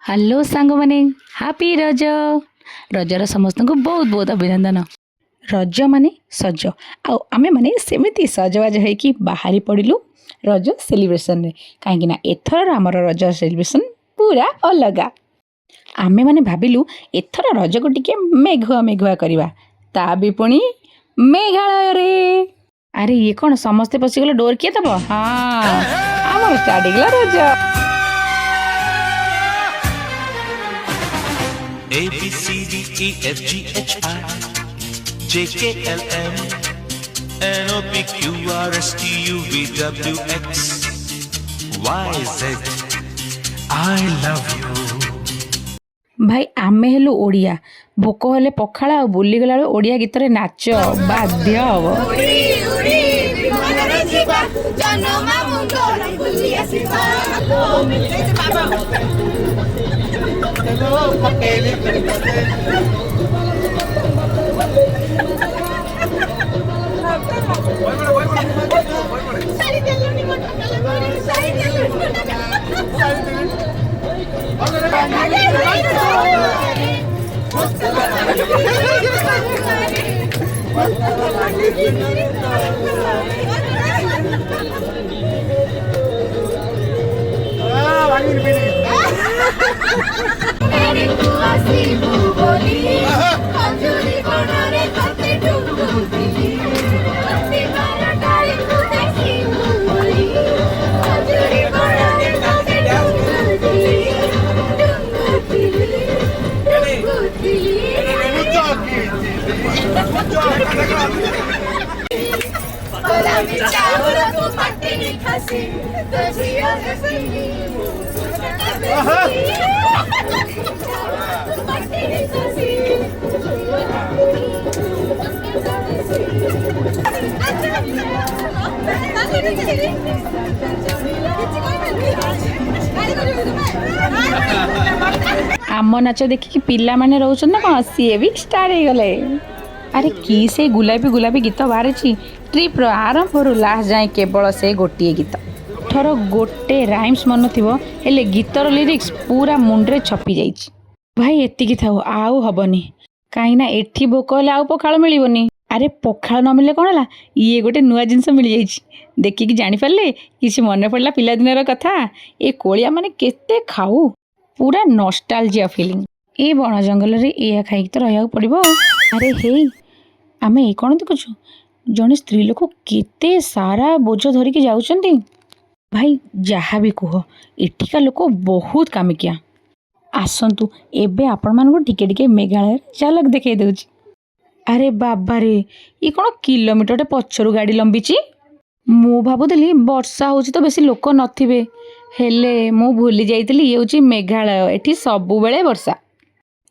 Hello सांग माने happy रज रजर समस्त को बहुत बहुत अभिनंदन। रज माने सज आमे माने सेमिति सजवाज होइकी बाहरी पड़िलु रज सेलिब्रेशन रे कहीं ना एथर आमर रज सेलिब्रेशन पूरा अलगा। आमे माने भाबिलु एथर रज को टिके मेघुआ मेघुआ करवा ता भी पुणी मेघालय रे। अरे ये कौन समस्ते पशिगल डोर किए दब। हाँ आमर स्टार्ट गला रज। A B C D E F G H I J K L M N O P Q R S T U V W X Y Z I love you। भाई आमे हेलु ओडिया भोक हेले पखाला और बुली गला ओडिया गीत रे नाच बाध्य हबो। आम नाच देखिकी पिला माने रोचन ना कौन सी भी स्टार्ट हो गले। अरे की से गुलाबी गुलाबी गीत बाहरी ट्रिप रो आरंभ रु लास्ट जाए केवल से गोटे गीत थर गोटे राइम्स मन थी हेले गीतर लिरिक्स पूरा मुंडे छपी जाइए। भाई एतिकी थाउ आउ हबनी कहीं ना एठी भोक हेले आउ पखाल मिलबनी। अरे पखाल न मिले कौन है ये गोटे नुआ जिनस मिल जाइए देखिकी जानीपारे किसी मन पड़ा पिलादिनर कथा ये कोलिया माने केते खाऊ पूरा नॉस्टैल्जिया फीलिंग ए बण जंगल रे या खाई तो रहा पड़ो। अरे हे आमे ये कौन देखुछु जड़े स्त्री लोक केते सारा बोझ धरिकी जाउछंती। भाई जहाँ भी कह एठिका लोक बहुत कामिकिया आसतु एबे आपण मानकु टिके टिके मेघालय झलक देखे दउछि। अरे बाबा रे ये कौन किलोमीटर पछरु गाड़ी लंबीची मु भाबुदली वर्षा होची तो बेसी लोक नथिबे हेले मु भूली जाइतली ये होची मेघालय एठी सबु बेले वर्षा।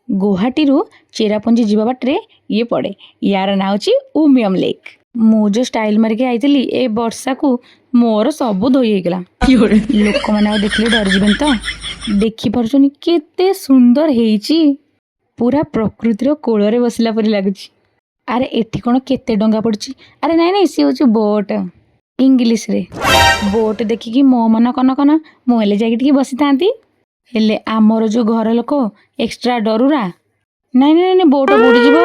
गुवाहाटी रु चेरापुंजी जीवा बाटरे ये पड़े यार ना होची उमियम लेक। मु जो स्टाइल मारिके आइतली ए वर्षा को मोर सबु धोई गला लोक माने देखले डर जिबेन तो देखि परछनी केते सुंदर हेइची पूरा प्रकृति रो कोळ रे बसला परि लागुची। अरे एठी कोन केते डंगा पड़ची। अरे नाइ नाइ सी होची बोट इंग्लिश रे बोट देखिकी मो मन कन कन मु हेले जाके टिके बसी थांती हेले आमर जो घर लोक एक्स्ट्रा डरुरा नाइ नाइ नाइ बोट बुड़ी जीवो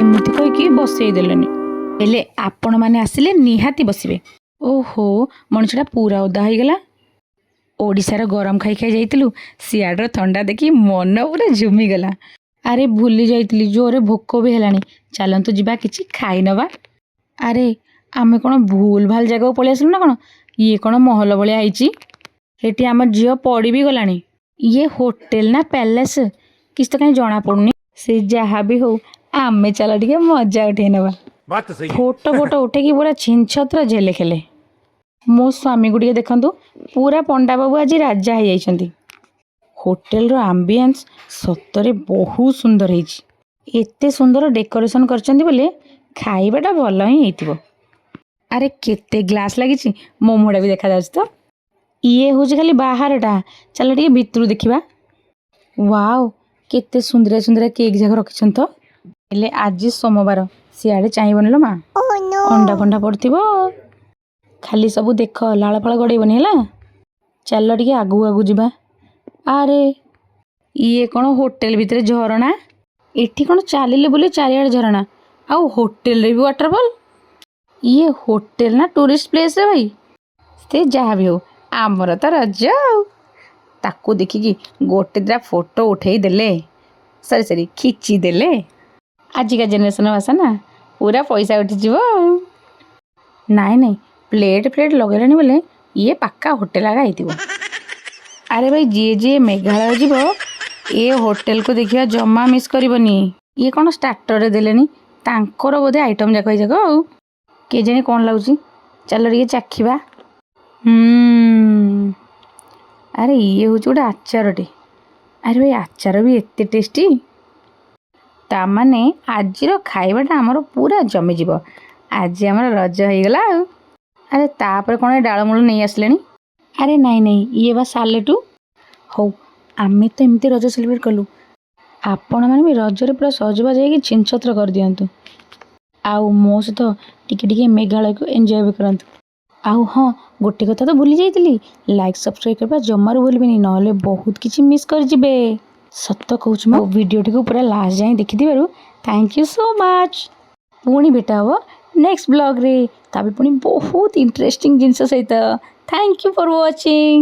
एमिति कहि कि बसई देलनी हेले आपण माने आसिले निहाती बसिबे। ओहो मनुष्यटा पूरा ओदा हो गला ओडिशार गरम खाई खाई जाइतिलु सियाडर थंडा देखी मन पूरा झुमिगला। अरे भूली जाइतिली जोरे भोक भी हेलानी चलतु जीवा किछि खाई नबा। अरे आमे कौन भूल भाल जगह पलि आसलु ना कौन ये कौन महल भलिया आइछि हेटी आम झील पड़ी भी गलानी ये होटेल ना पैलेस किस तो कहीं जना पड़ुनी से जहाँ भी हो आमे चल टिके मजा उठे नबा। फोटो फोटो उठे पूरा छिनछत्र झेले खेले मो स्वामी गुड़िया देखंतु पूरा पंडा बाबू आज राजा हो जाइछंती। होटेल रो आम्बियंस सतरे बहुत सुंदर है एते सुंदर डेकोरेशन करछंती बोले खाइबाटा भल ही हेतिबो। अरे केते ग्लास लगी मो मुड़ा भी देखा जाउछ तो ये हूँ खाली बाहरटा चल टे भितर देखा। वाओ केते सुंदर सुंदर केक जाक रखिछन तो हेले आज सोमवार सियाड़े चाहिए लो माँ अंडा फंडा पड़ो खाली सब देख लाल फाल गड़ेबनी है चल टे आगू आगू जा। अरे ଇଏ କ'ଣ ହୋଟେଲ ଭିତରେ ଝରଣା? ଏଠି କ'ଣ ଚାଲିଲେ ବୋଲି ଚାରିଆଡ଼େ ଝରଣା, ଆଉ ହୋଟେଲରେ ବି ୱାଟରଫଲ୍? ଇଏ ହୋଟେଲ ନା ଟୁରିଷ୍ଟ ପ୍ଲେସ୍ରେ ଭାଇ? ସେ ଯାହା ବି ହଉ, ଆମର ତ ରଜ ଆଉ। ତାକୁ ଦେଖିକି ଗୋଟେ ଦିଟା ଫଟୋ ଉଠେଇ ଦେଲେ, ସରି ଖିଚି ଦେଲେ, ଆଜିକା ଜେନେରେସନ୍ ଭାଷା ନା, ପୁରା ପଇସା ଉଠିଯିବ ଆଉ। ନାଇଁ ପ୍ଲେଟ୍ ଲଗେଇଲାଣି ବୋଲେ ଇଏ ପାକା ହୋଟେଲ ଆଗା ହେଇଥିବ। ଆରେ ଭାଇ, ଯିଏ ମେଘାଳୟ ଯିବ ଏ ହୋଟେଲକୁ ଦେଖିବା ଜମା ମିସ୍ କରିବନି। ଇଏ କ'ଣ ଷ୍ଟାର୍ଟରରେ ଦେଲେଣି, ତାଙ୍କର ବୋଧେ ଆଇଟମ୍ ଯାକ ଆଉ। କେଜାଣି କ'ଣ ଲାଗୁଛି, ଚାଲ ଟିକେ ଚାଖିବା। ଆରେ ଇଏ ହେଉଛି ଗୋଟେ ଆଚାରଟେ। ଆରେ ଭାଇ, ଆଚାର ବି ଏତେ ଟେଷ୍ଟି। ତାମାନେ ଆଜିର ଖାଇବାଟା ଆମର ପୁରା ଜମିଯିବ। ଆଜି ଆମର ରଜ ହେଇଗଲା ଆଉ। ଆରେ ତାପରେ କ'ଣ ଏ ଡାଳମୂଳ ନେଇ ଆସିଲେଣି? ଆରେ ନାଇଁ ଇଏ ବା ସାଲେଟୁ। ହଉ, ଆମେ ତ ଏମିତି ରଜ ସେଲିବ୍ରେଟ୍ କଲୁ, ଆପଣମାନେ ବି ରଜରେ ପୁରା ସଜବାଜ ହେଇକି ଛିନଛତ୍ର କରିଦିଅନ୍ତୁ। ଆଉ ମୋ ସହିତ ଟିକେ ମେଘାଳୟକୁ ଏନ୍ଜୟ ବି କରନ୍ତୁ। ଆଉ ହଁ, ଗୋଟେ କଥା ତ ଭୁଲି ଯାଇଥିଲି, ଲାଇକ୍ ସବସ୍କ୍ରାଇବ୍ କରିବା ଜମାରୁ ଭୁଲିବେନି, ନହେଲେ ବହୁତ କିଛି ମିସ୍ କରିଯିବେ। ସତ କହୁଛି, ମୋ ଭିଡ଼ିଓଟିକୁ ପୁରା ଲାଷ୍ଟ ଯାଏଁ ଦେଖିଥିବାରୁ ଥ୍ୟାଙ୍କ ୟୁ ସୋ ମଚ୍। ପୁଣି ଭେଟ ହେବ ନେକ୍ସଟ ବ୍ଲଗ୍ରେ, ତାପରେ ପୁଣି ବହୁତ ଇଣ୍ଟରେଷ୍ଟିଂ ଜିନିଷ ସହିତ। Thank you for watching.